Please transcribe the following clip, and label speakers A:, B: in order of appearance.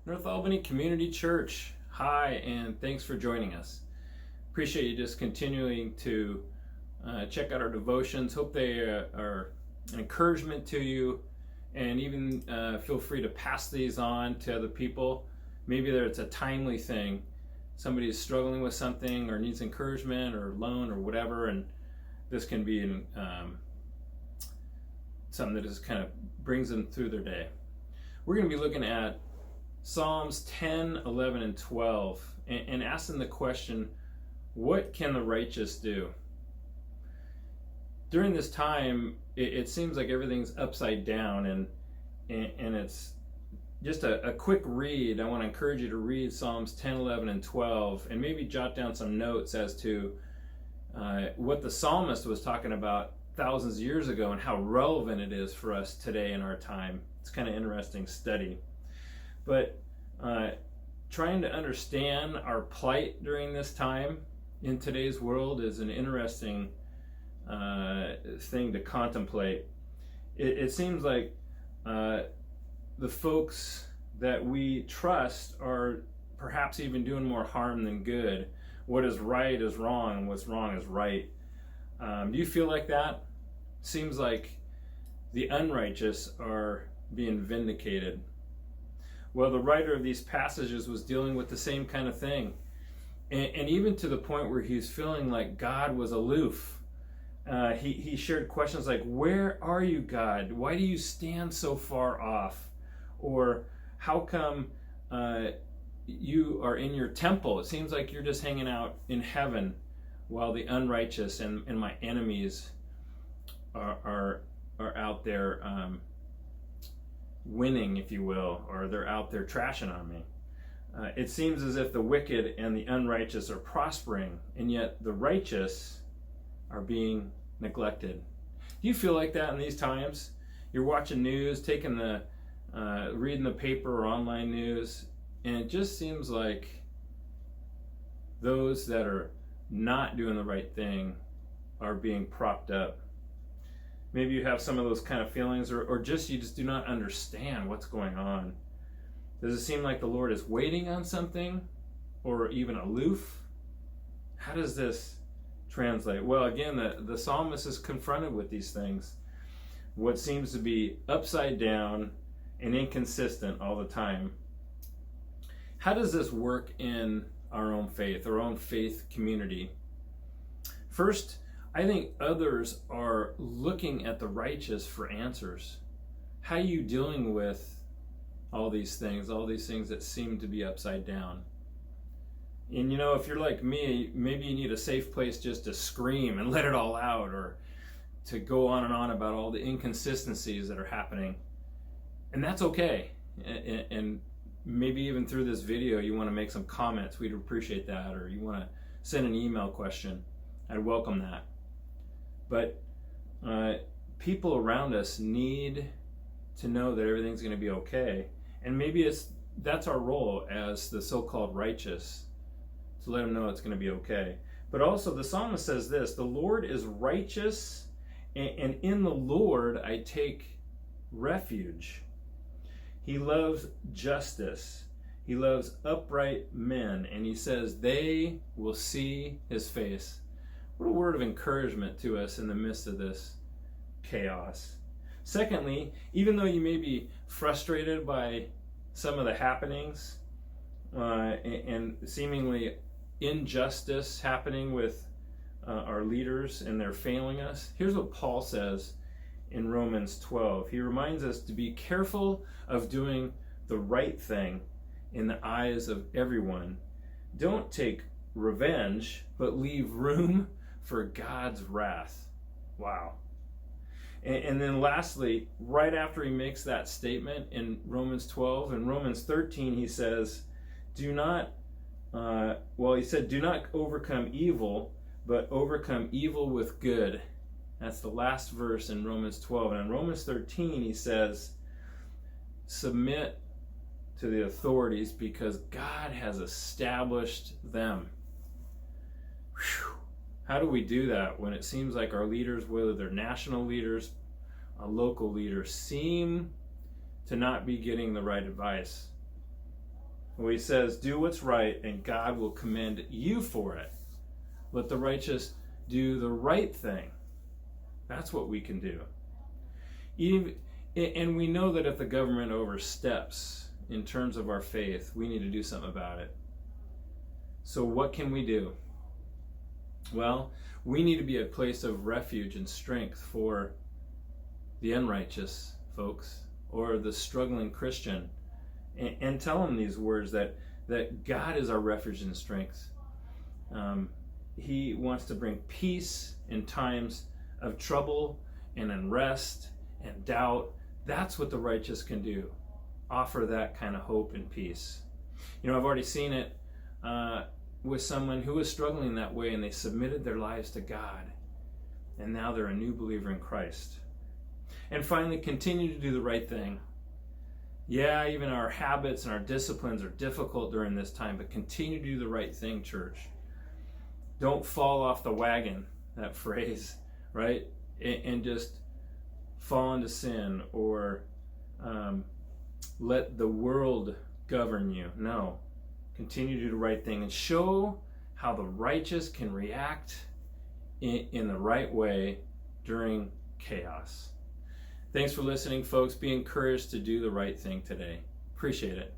A: North Albany Community Church. Hi, and thanks for joining us. Appreciate you just continuing to check out our devotions. Hope they are an encouragement to you, and even feel free to pass these on to other people. Maybe it's a timely thing. Somebody is struggling with something or needs encouragement or loan or whatever, and this can be something that just kind of brings them through their day. We're going to be looking at Psalms 10, 11, and 12 and asking the question, what can the righteous do? During this time, it seems like everything's upside down, and it's just a quick read. I want to encourage you to read Psalms 10, 11, and 12 and maybe jot down some notes as to what the psalmist was talking about thousands of years ago and how relevant it is for us today in our time. It's kind of interesting study. But trying to understand our plight during this time in today's world is an interesting thing to contemplate. It seems like the folks that we trust are perhaps even doing more harm than good. What is right is wrong, and what's wrong is right. Do you feel like that? Seems like the unrighteous are being vindicated. Well, the writer of these passages was dealing with the same kind of thing. And even to the point where he's feeling like God was aloof. He shared questions like, where are you, God? Why do you stand so far off? Or how come you are in your temple? It seems like you're just hanging out in heaven while the unrighteous and my enemies are out there winning, if you will, or they're out there trashing on me. It seems as if the wicked and the unrighteous are prospering, and yet the righteous are being neglected. Do you feel like that in these times? You're watching news, reading the paper or online news, and it just seems like those that are not doing the right thing are being propped up. Maybe you have some of those kind of feelings, or just you just do not understand what's going on. Does it seem like the Lord is waiting on something, or even aloof? How does this translate? Well, again, the psalmist is confronted with these things. What seems to be upside down and inconsistent all the time. How does this work in our own faith community? First, I think others are looking at the righteous for answers. How are you dealing with all these things that seem to be upside down? And if you're like me, maybe you need a safe place just to scream and let it all out, or to go on and on about all the inconsistencies that are happening. And that's okay. And maybe even through this video, you want to make some comments. We'd appreciate that. Or you want to send an email question. I'd welcome that. But people around us need to know that everything's going to be okay. And maybe that's our role as the so-called righteous, to let them know it's going to be okay. But also the psalmist says this, the Lord is righteous, and in the Lord I take refuge. He loves justice. He loves upright men. And he says they will see his face. What a word of encouragement to us in the midst of this chaos. Secondly, even though you may be frustrated by some of the happenings and seemingly injustice happening with our leaders and they're failing us, here's what Paul says in Romans 12. He reminds us to be careful of doing the right thing in the eyes of everyone. Don't take revenge, but leave room for God's wrath. Wow. And then lastly, right after he makes that statement in Romans 12, in Romans 13 he says, do not overcome evil, but overcome evil with good. That's the last verse in Romans 12. And in Romans 13 he says, submit to the authorities because God has established them. Whew. How do we do that when it seems like our leaders, whether they're national leaders, local leaders, seem to not be getting the right advice? where he says, do what's right and God will commend you for it. Let the righteous do the right thing. That's what we can do. And we know that if the government oversteps in terms of our faith, we need to do something about it. So what can we do? Well, we need to be a place of refuge and strength for the unrighteous folks or the struggling Christian, and tell them these words that God is our refuge and strength. He wants to bring peace in times of trouble and unrest and doubt. That's what the righteous can do. Offer that kind of hope and peace. You know, I've already seen it with someone who was struggling that way, and they submitted their lives to God, and now they're a new believer in Christ. And finally, continue to do the right thing. Yeah, even our habits and our disciplines are difficult during this time, but continue to do the right thing, church. Don't fall off the wagon, that phrase, right? And just fall into sin or let the world govern you. No. Continue to do the right thing and show how the righteous can react in the right way during chaos. Thanks for listening, folks. Be encouraged to do the right thing today. Appreciate it.